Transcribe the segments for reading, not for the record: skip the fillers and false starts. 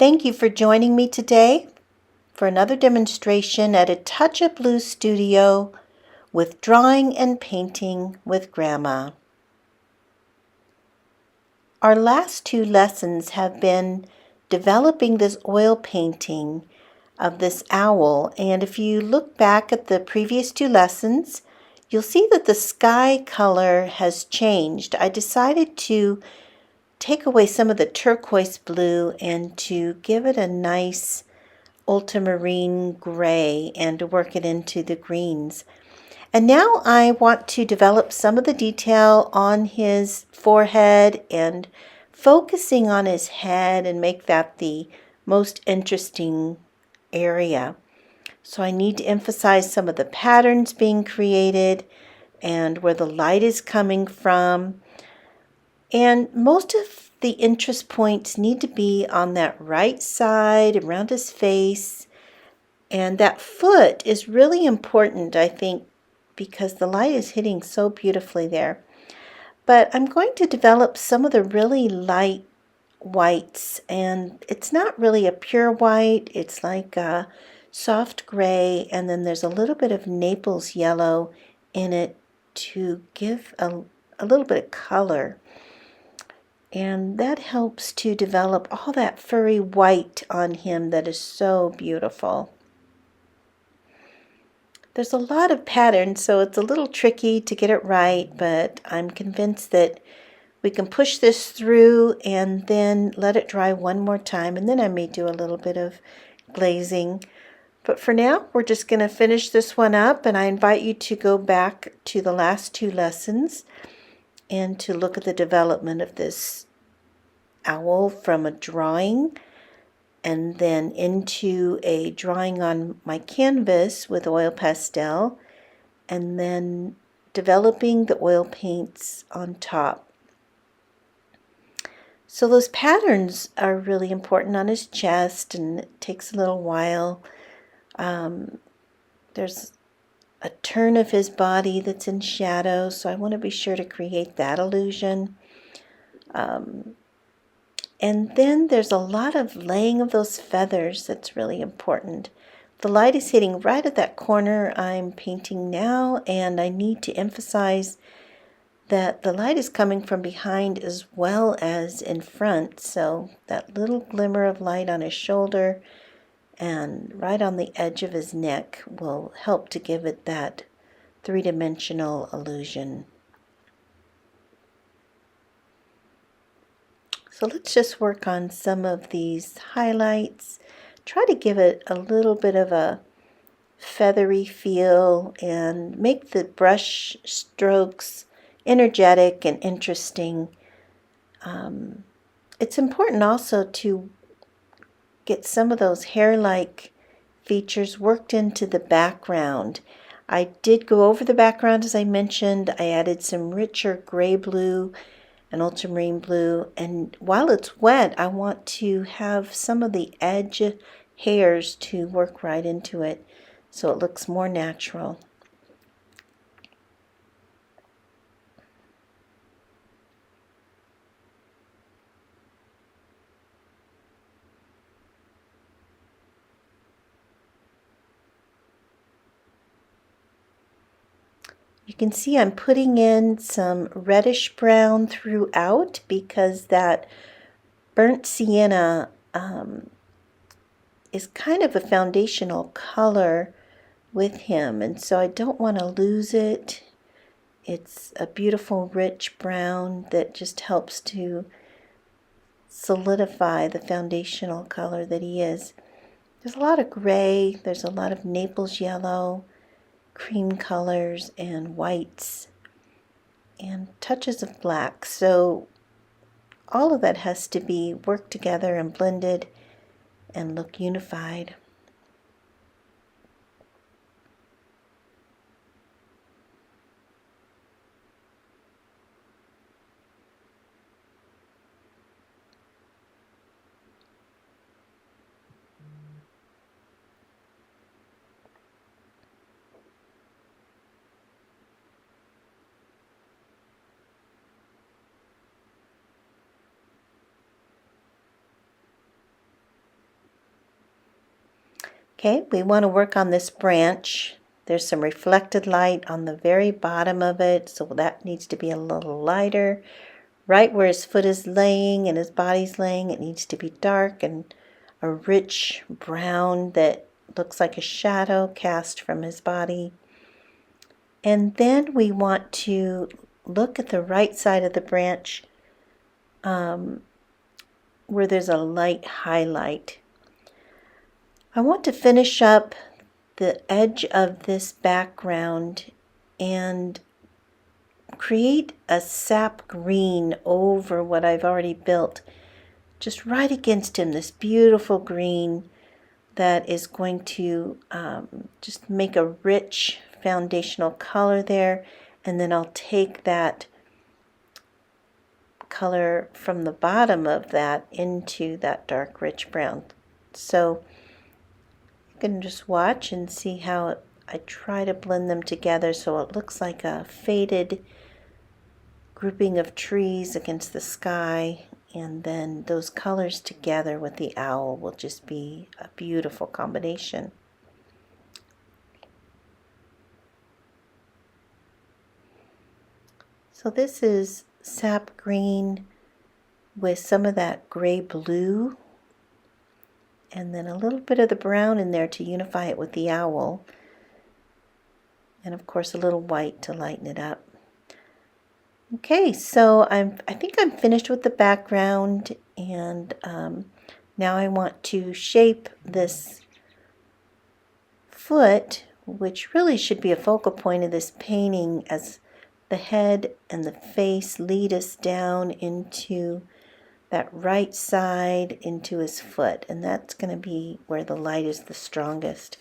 Thank you for joining me today for another demonstration at a Touch of Blue studio with drawing and painting with Grandma. Our last two lessons have been developing this oil painting of this owl, and if you look back at the previous two lessons, you'll see that the sky color has changed. I decided to take away some of the turquoise blue and to give it a nice ultramarine gray and to work it into the greens. And now I want to develop some of the detail on his forehead and focusing on his head and make that the most interesting area. So I need to emphasize some of the patterns being created and where the light is coming from. And most of the interest points need to be on that right side around his face. And that foot is really important, I think, because the light is hitting so beautifully there. But I'm going to develop some of the really light whites, and it's not really a pure white. It's like a soft gray, and then there's a little bit of Naples yellow in it to give a little bit of color. And that helps to develop all that furry white on him that is so beautiful. There's a lot of patterns, so it's a little tricky to get it right, but I'm convinced that we can push this through and then let it dry one more time, and then I may do a little bit of glazing. But for now, we're just going to finish this one up, and I invite you to go back to the last two lessons and to look at the development of this owl from a drawing and then into a drawing on my canvas with oil pastel, and then developing the oil paints on top. So those patterns are really important on his chest, and it takes a little while. There's a turn of his body that's in shadow, so I want to be sure to create that illusion. And then there's a lot of laying of those feathers that's really important. The light is hitting right at that corner I'm painting now, and I need to emphasize that the light is coming from behind as well as in front. So that little glimmer of light on his shoulder and right on the edge of his neck will help to give it that three-dimensional illusion. So let's just work on some of these highlights. Try to give it a little bit of a feathery feel and make the brush strokes energetic and interesting. It's important also to get some of those hair-like features worked into the background. I did go over the background, as I mentioned. I added some richer gray blue and ultramarine blue, and while it's wet I want to have some of the edge hairs to work right into it so it looks more natural. You can see I'm putting in some reddish brown throughout because that burnt sienna is kind of a foundational color with him, and so I don't want to lose it. It's a beautiful rich brown that just helps to solidify the foundational color that he is. There's a lot of gray, there's a lot of Naples yellow, cream colors, and whites, and touches of black. So all of that has to be worked together and blended and look unified. Okay, we want to work on this branch. There's some reflected light on the very bottom of it, so that needs to be a little lighter. Right where his foot is laying and his body's laying, it needs to be dark and a rich brown that looks like a shadow cast from his body. And then we want to look at the right side of the branch where there's a light highlight. I want to finish up the edge of this background and create a sap green over what I've already built, just right against him, this beautiful green that is going to just make a rich foundational color there. And then I'll take that color from the bottom of that into that dark rich brown. So you can just watch and see how I try to blend them together so it looks like a faded grouping of trees against the sky, and then those colors together with the owl will just be a beautiful combination. So this is sap green with some of that gray blue and then a little bit of the brown in there to unify it with the owl, and of course a little white to lighten it up. Okay, so I think I'm finished with the background, and now I want to shape this foot, which really should be a focal point of this painting, as the head and the face lead us down into that right side into his foot, and that's going to be where the light is the strongest.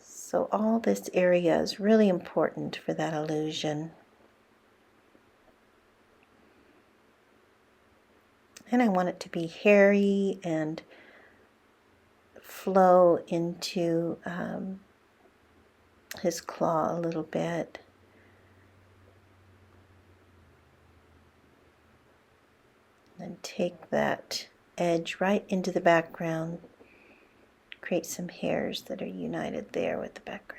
So all this area is really important for that illusion. And I want it to be hairy and flow into his claw a little bit. And take that edge right into the background. Create some hairs that are united there with the background.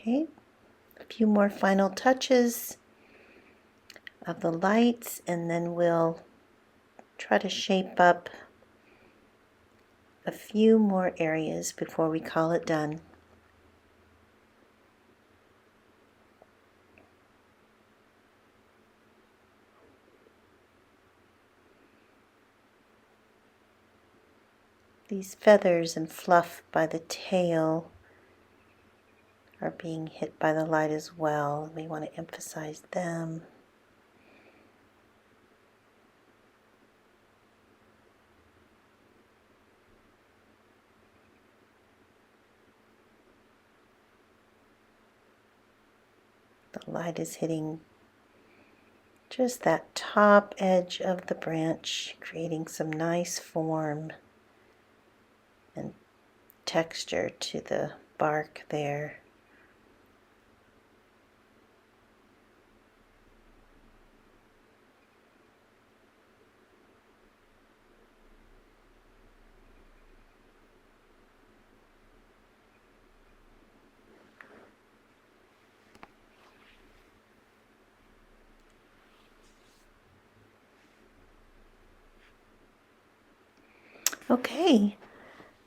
Okay, a few more final touches of the lights, and then we'll try to shape up a few more areas before we call it done. These feathers and fluff by the tail are being hit by the light as well. We want to emphasize them. The light is hitting just that top edge of the branch, creating some nice form and texture to the bark there. Okay,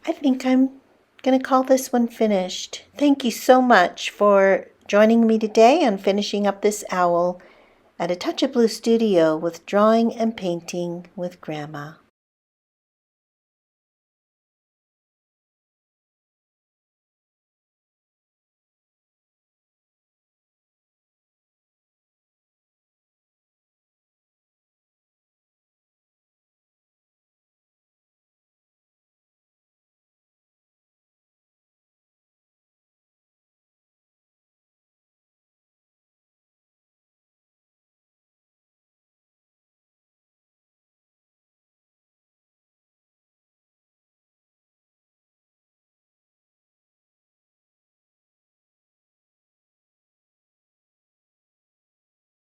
I think I'm going to call this one finished. Thank you so much for joining me today on finishing up this owl at A Touch of Blue Studio with drawing and painting with Grandma.